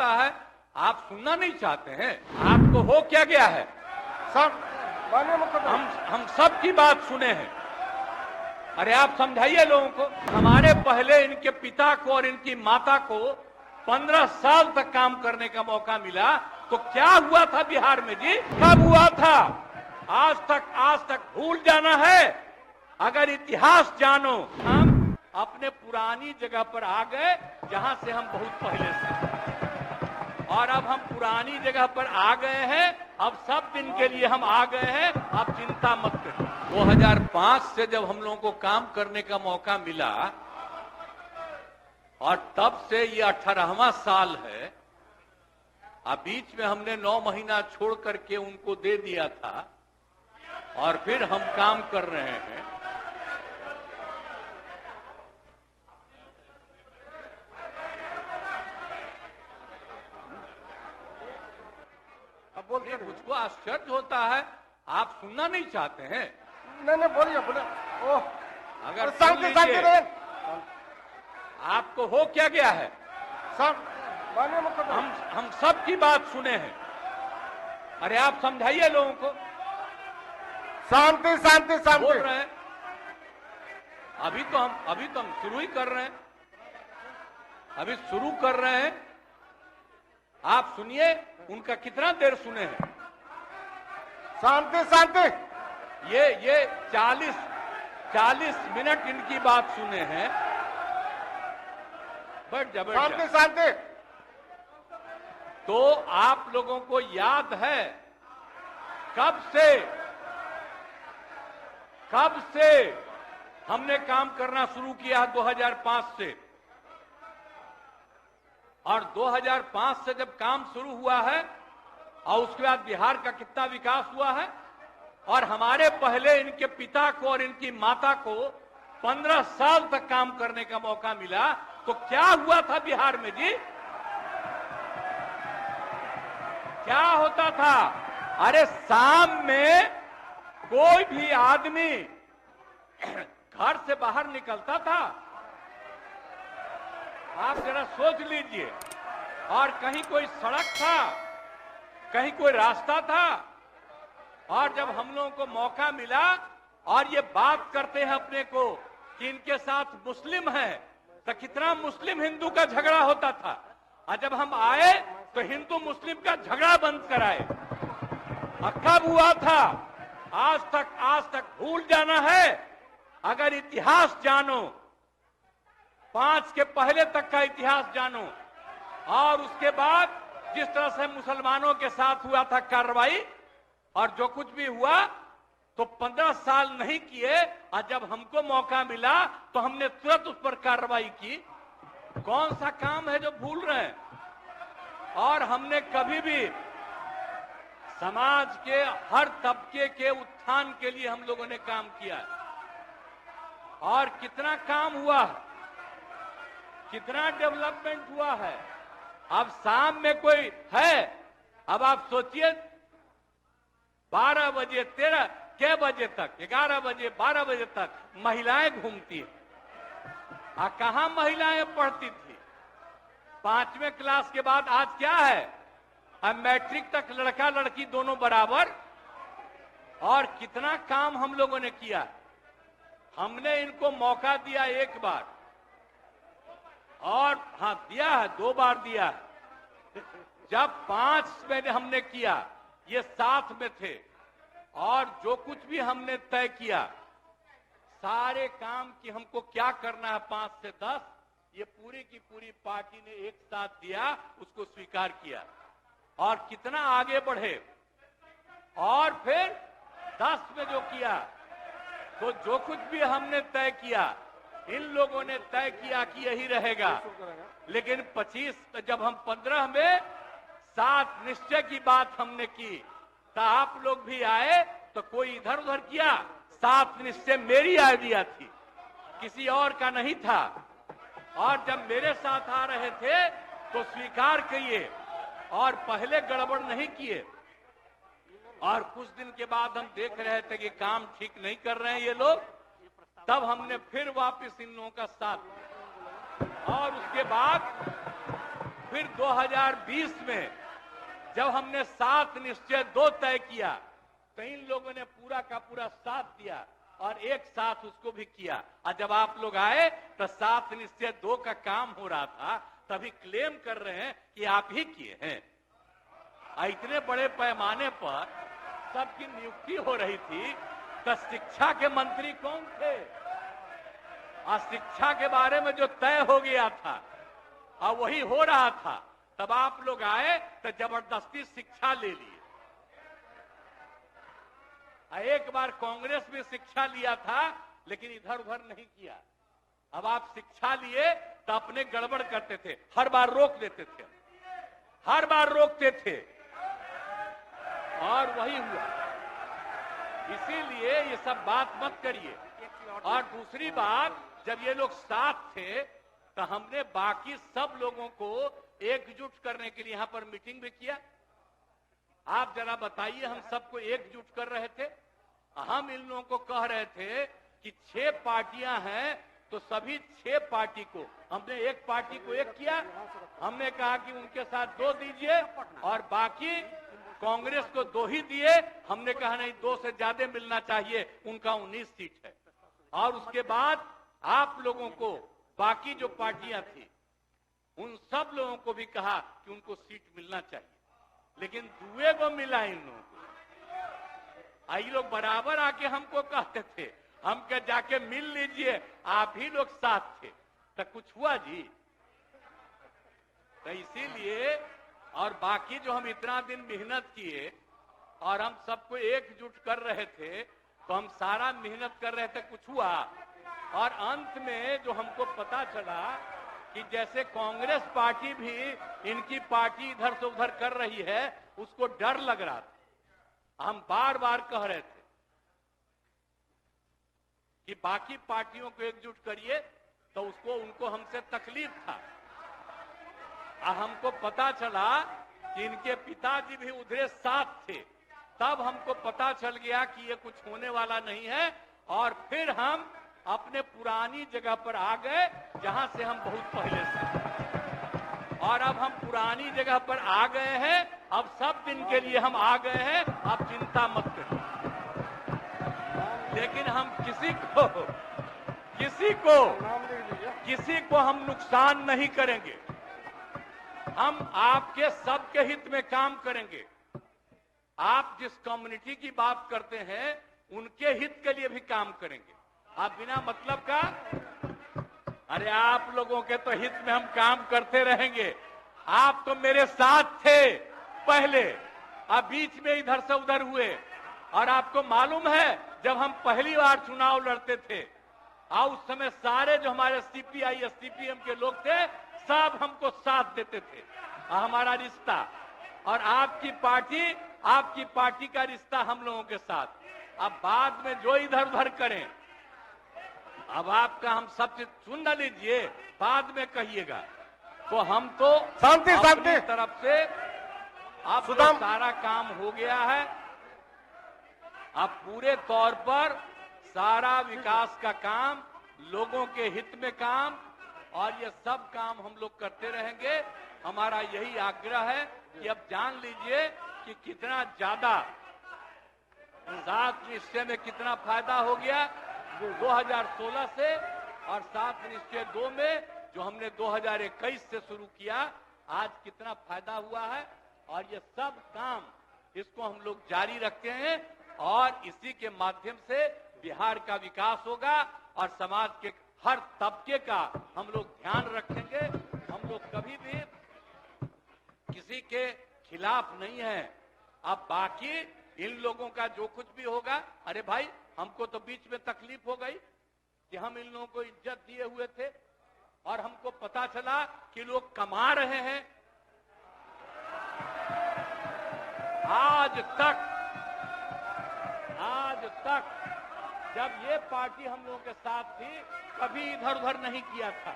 होता है आप सुनना नहीं चाहते हैं। आपको हो क्या गया है? हम सब की बात सुने हैं। अरे आप समझाइए लोगों को। हमारे पहले इनके पिता को और इनकी माता को 15 साल तक काम करने का मौका मिला, तो क्या हुआ था बिहार में जी? कब हुआ था? आज तक भूल जाना है। अगर इतिहास जानो, हम अपने पुरानी जगह पर आ गए जहां से हम बहुत पहले से, और अब हम पुरानी जगह पर आ गए हैं। अब सब दिन के लिए हम आ गए हैं, आप चिंता मत करिए। 2005 से जब हम लोगों को काम करने का मौका मिला और तब से ये 18वां साल है। अब बीच में हमने 9 महीना छोड़ करके उनको दे दिया था और फिर हम काम कर रहे हैं। अब बोलिए, मुझको आश्चर्य होता है आप सुनना नहीं चाहते हैं। नहीं बोलिए बोले। ओह, अगर शांति शांति रहे। आपको हो क्या गया है? हम सब की बात सुने हैं। अरे आप समझाइए लोगों को। शांति शांति शांति बोल रहे हैं। अभी तो हम शुरू ही कर रहे हैं। अभी शुरू कर रहे हैं। आप सुनिए, उनका कितना देर सुने हैं। शांति शांति। ये 40 मिनट इनकी बात सुने हैं। बट जबरदस्त। शांति शांति। तो आप लोगों को याद है कब से हमने काम करना शुरू किया? 2005 से। और 2005 से जब काम शुरू हुआ है और उसके बाद बिहार का कितना विकास हुआ है, और हमारे पहले इनके पिता को और इनकी माता को 15 साल तक काम करने का मौका मिला, तो क्या हुआ था बिहार में जी? क्या होता था? अरे शाम में कोई भी आदमी घर से बाहर निकलता था, आप जरा सोच लीजिए, और कहीं कोई सड़क था, कहीं कोई रास्ता था, और जब हम लोगों को मौका मिला और ये बात करते हैं अपने को कि इनके साथ मुस्लिम है, तो कितना मुस्लिम हिंदू का झगड़ा होता था। और जब हम आए तो हिंदू मुस्लिम का झगड़ा बंद कराए। कब हुआ था? आज तक भूल जाना है। अगर इतिहास जानो, 5 के पहले तक का इतिहास जानो, और उसके बाद जिस तरह से मुसलमानों के साथ हुआ था कार्रवाई, और जो कुछ भी हुआ, तो 15 साल नहीं किए, और जब हमको मौका मिला तो हमने तुरंत उस पर कार्रवाई की। कौन सा काम है जो भूल रहे हैं? और हमने कभी भी समाज के हर तबके के उत्थान के लिए हम लोगों ने काम किया है। और कितना काम हुआ है, कितना डेवलपमेंट हुआ है। अब शाम में कोई है, अब आप सोचिए 12 बजे 13 के बजे तक, 11 बजे 12 बजे तक महिलाएं घूमती है। कहां महिलाएं पढ़ती थी? 5वें क्लास के बाद आज क्या है? अब मैट्रिक तक लड़का लड़की दोनों बराबर। और कितना काम हम लोगों ने किया। हमने इनको मौका दिया एक बार, और हाँ दिया है, 2 बार दिया है। जब 5 में हमने किया, ये 7 में थे, और जो कुछ भी हमने तय किया, सारे काम की हमको क्या करना है 5 से 10, ये पूरी की पूरी पार्टी ने एक साथ दिया, उसको स्वीकार किया, और कितना आगे बढ़े। और फिर 10 में जो किया, तो जो कुछ भी हमने तय किया, इन लोगों ने तय किया कि यही रहेगा। लेकिन 25 जब हम 15 में 7 निश्चय की बात हमने की, तो आप लोग भी आए, तो कोई इधर उधर किया। 7 निश्चय मेरी आइडिया थी, किसी और का नहीं था। और जब मेरे साथ आ रहे थे तो स्वीकार किए, और पहले गड़बड़ नहीं किए। और कुछ दिन के बाद हम देख रहे थे कि काम ठीक नहीं कर रहे हैं ये लोग, तब हमने फिर वापस इन लोगों का साथ, और उसके बाद फिर 2020 में जब हमने 7 निश्चय 2 तय किया तो इन लोगों ने पूरा का पूरा साथ दिया और एक साथ उसको भी किया। और जब आप लोग आए तो 7 निश्चय 2 का काम हो रहा था, तभी क्लेम कर रहे हैं कि आप ही किए हैं। इतने बड़े पैमाने पर सबकी नियुक्ति हो रही थी, तो शिक्षा के मंत्री कौन थे? और शिक्षा के बारे में जो तय हो गया था और वही हो रहा था, तब आप लोग आए तो जबरदस्ती शिक्षा ले लिए। एक बार कांग्रेस में शिक्षा लिया था, लेकिन इधर उधर नहीं किया। अब आप शिक्षा लिए तो अपने गड़बड़ करते थे, हर बार रोक देते थे, हर बार रोकते थे, और वही हुआ। इसीलिए ये सब बात मत करिए। और दूसरी बात, जब ये लोग साथ थे तो हमने बाकी सब लोगों को एकजुट करने के लिए यहां पर मीटिंग भी किया। आप जरा बताइए, हम सबको एकजुट कर रहे थे। हम इन लोगों को कह रहे थे कि 6 पार्टियां हैं तो सभी 6 पार्टी को, हमने एक पार्टी को एक किया। हमने कहा कि उनके साथ 2 दीजिए और बाकी कांग्रेस को 2 ही दिए। हमने कहा नहीं, 2 से ज्यादा मिलना चाहिए, उनका 19 सीट है। और उसके बाद आप लोगों को बाकी जो पार्टियां थी उन सब लोगों को भी कहा कि उनको सीट मिलना चाहिए, लेकिन दुए को मिला इन लोगों को। ये लोग बराबर आके हमको कहते थे, हम क्या जाके मिल लीजिए, आप ही लोग साथ थे, तो कुछ हुआ जी? तो इसीलिए, और बाकी जो हम इतना दिन मेहनत किए और हम सबको एकजुट कर रहे थे, तो हम सारा मेहनत कर रहे थे, कुछ हुआ? और अंत में जो हमको पता चला कि जैसे कांग्रेस पार्टी भी इनकी पार्टी इधर से उधर कर रही है, उसको डर लग रहा था। हम बार बार कह रहे थे कि बाकी पार्टियों को एकजुट करिए, तो उसको उनको हमसे तकलीफ था। हमको पता चला कि इनके पिताजी भी उधरे साथ थे, तब हमको पता चल गया कि ये कुछ होने वाला नहीं है। और फिर हम अपने पुरानी जगह पर आ गए, जहां से हम बहुत पहले से। और अब हम पुरानी जगह पर आ गए हैं, अब सब दिन के लिए हम आ गए हैं, आप चिंता मत करिए। लेकिन हम किसी को हम नुकसान नहीं करेंगे। हम आपके सबके हित में काम करेंगे। आप जिस कम्युनिटी की बात करते हैं, उनके हित के लिए भी काम करेंगे। आप बिना मतलब का, अरे आप लोगों के तो हित में हम काम करते रहेंगे। आप तो मेरे साथ थे पहले, अब बीच में इधर से उधर हुए। और आपको मालूम है, जब हम पहली बार चुनाव लड़ते थे, उस समय सारे जो हमारे सीपीआई या सीपीएम के लोग थे, सब हमको साथ देते थे। हमारा रिश्ता और आपकी पार्टी का रिश्ता हम लोगों के साथ। अब बाद में जो इधर उधर करें, अब आपका हम सब चीज सुन न लीजिए, बाद में कहिएगा। तो हम तो अपनी तरफ से अब तो सारा काम हो गया है। अब पूरे तौर पर सारा विकास का काम, लोगों के हित में काम, और ये सब काम हम लोग करते रहेंगे। हमारा यही आग्रह है कि अब जान लीजिए कि कितना ज्यादा 7 निश्चय में कितना फायदा हो गया 2016 से, और 7 निश्चय 2 में जो हमने 2021 से शुरू किया, आज कितना फायदा हुआ है। और ये सब काम इसको हम लोग जारी रखते हैं, और इसी के माध्यम से बिहार का विकास होगा और समाज के हर तबके का हम लोग ध्यान रखेंगे। हम लोग कभी भी किसी के खिलाफ नहीं है। अब बाकी इन लोगों का जो कुछ भी होगा, अरे भाई हमको तो बीच में तकलीफ हो गई कि हम इन लोगों को इज्जत दिए हुए थे और हमको पता चला कि लोग कमा रहे हैं। आज तक जब ये पार्टी हम लोगों के साथ थी, कभी इधर उधर नहीं किया था।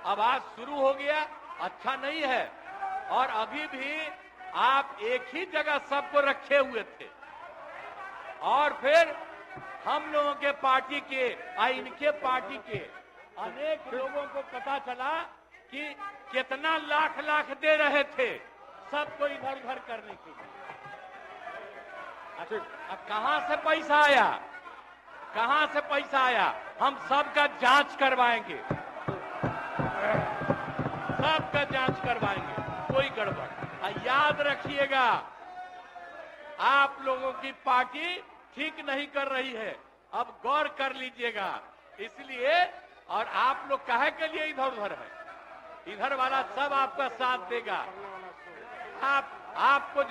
अब आज शुरू हो गया, अच्छा नहीं है। और अभी भी आप एक ही जगह सबको रखे हुए थे, और फिर हम लोगों के पार्टी के इनके पार्टी के अनेक लोगों को पता चला कि कितना लाख लाख दे रहे थे सबको इधर उधर करने के लिए। अब कहां से पैसा आया, कहां से पैसा आया? हम सबका जांच करवाएंगे, सबका जांच करवाएंगे, कोई गड़बड़। याद रखिएगा, आप लोगों की पार्टी ठीक नहीं कर रही है, अब गौर कर लीजिएगा। इसलिए और आप लोग काहे के लिए इधर उधर है? इधर वाला सब आपका साथ देगा। आपको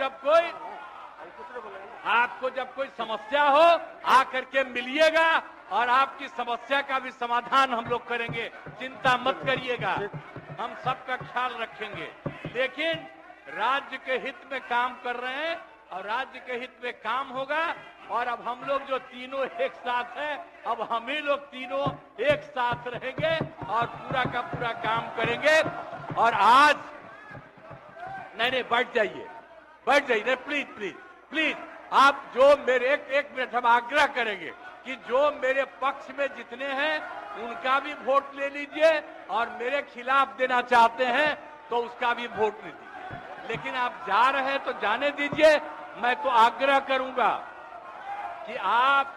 जब कोई समस्या हो आकर के मिलिएगा और आपकी समस्या का भी समाधान हम लोग करेंगे, चिंता मत करिएगा, हम सबका ख्याल रखेंगे। लेकिन राज्य के हित में काम कर रहे हैं और राज्य के हित में काम होगा। और अब हम लोग जो तीनों एक साथ हैं, अब हम ही लोग तीनों एक साथ रहेंगे और पूरा का पूरा काम करेंगे। और आज नहीं बैठ जाइए, बैठ जाइए, प्लीज प्लीज प्लीज। आप जो मेरे एक मिनट हम आग्रह करेंगे कि जो मेरे पक्ष में जितने हैं उनका भी वोट ले लीजिए और मेरे खिलाफ देना चाहते हैं तो उसका भी वोट ले दीजिए। लेकिन आप जा रहे हैं तो जाने दीजिए। मैं तो आग्रह करूंगा कि आप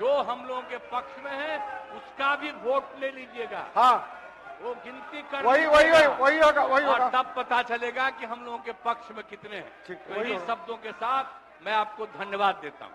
जो हम लोगों के पक्ष में है उसका भी वोट ले लीजिएगा। हाँ, वो गिनती कर वही होगा। और तब पता चलेगा कि हम लोगों के पक्ष में कितने हैं। ठीक, तो इन्हीं शब्दों के साथ मैं आपको धन्यवाद देता हूं।